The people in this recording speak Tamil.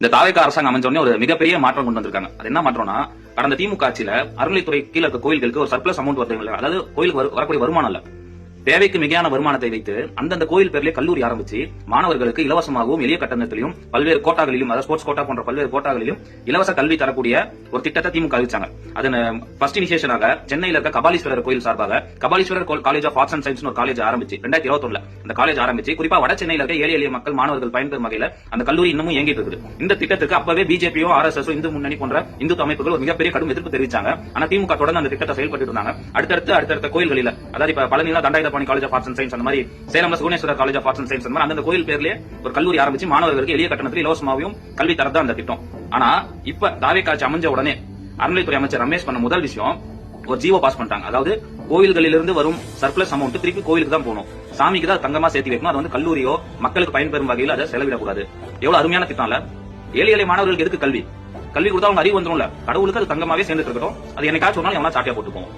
இந்த தாவேக அரசாங்கம் அமைஞ்சோடனே ஒரு மிகப்பெரிய மாற்றம் கொண்டு வந்திருக்காங்க. அது என்ன மாற்றம்னா, கடந்த திமுக ஆட்சியில அறநிலைத்துறை கீழ இருக்க கோயில்களுக்கு ஒரு சர்ப்ளஸ் அமௌண்ட் வருது, அதாவது கோயிலுக்கு வரக்கூடிய வருமானம் இல்ல, தேவைக்கு மிகையான வருமானத்தை வைத்து அந்தந்த கோயில் பேர்லயே கல்லூரி ஆரம்பிச்சு மாணவர்களுக்கு இலவசமாகவும் எளிய கட்டணத்திலும் பல்வேறு கோட்டாகளிலும், அதாவது ஸ்போர்ட்ஸ் கோட்டா போன்ற பல்வேறு கோட்டாகளிலும் இலவச கல்வி தரக்கூடிய ஒரு திட்டத்தை திமுக அறிவிச்சாங்க. அதன் ஃபர்ஸ்ட் இனிஷியேஷனாக சென்னையில் இருக்க கபாலீஸ்வரர் கோயில் சார்பாக Kapaleeswarar college of arts and science ஒரு காலேஜ் ஆரம்பிச்சு 2021 அந்த காலேஜ் ஆரம்பிச்சு குறிப்பா வட சென்னையில் இருக்க ஏழை எளிய மக்கள் மாணவர்கள் பயன்பெறும் வகையில அந்த கல்லூரி இன்னமும் இயங்கிட்டு இருக்குது. இந்த திட்டத்துக்கு அப்பவே பிஜேபியும் ஆர்எஸ்எஸ் இந்து முன்னணி போன்ற இந்து அமைப்புகள் ஒரு மிகப்பெரிய கடும் எதிர்ப்பு தெரிவிச்சாங்க. ஆனா திமுக தொடர்ந்து அந்த திட்டத்தை செயல்பட்டு இருந்தாங்க. அடுத்தடுத்த கோயில்களில், அதாவது இப்ப பழனியில Dhandayuthapani college of arts and science, அந்த மாதிரி சேலம்ல Suguneswarar college of arts and science, அந்த மாதிரி அந்த கோயில் பேர்லயே ஒரு கல்லூரி ஆரம்பிச்சு மாணவர்களுக்கு எளிய கட்டணத்தில் இலவசமாகவும் கல்வி தரதான் அந்த திட்டம். ஆனா இப்ப தாவேக ஆட்சி அமைஞ்ச உடனே அறநிலைத்துறை அமைச்சர் ரமேஷ் பண்ண முதல் விஷயம் ஒரு ஜிஓ பாஸ் பண்ணிட்டாங்க. அதாவது கோயில்களிலிருந்து வரும் சர்ப்ளஸ் அமௌண்ட் திருப்பி கோயிலுக்கு தான் போகணும், சாமிக்கு தான் தங்கமா சேர்த்து வைக்கணும், அது வந்து கல்லூரியோ மக்களுக்கு பயன்பெறும் வகையில் அதை செலவிடக்கூடாது. எவ்வளவு அருமையான திட்டம் இல்ல? ஏழை எளிய மாணவர்களுக்கு எதுக்கு கல்வி கொடுத்தா அவங்க அறிவு வந்துடும்ல, கடவுளுக்கு அது தங்கமாவே சேர்ந்துட்டு இருக்கட்டும், அது என்னைக்காச்சும் ஒரு நாள் எவனா சாட்டியா போட்டுப்போம்.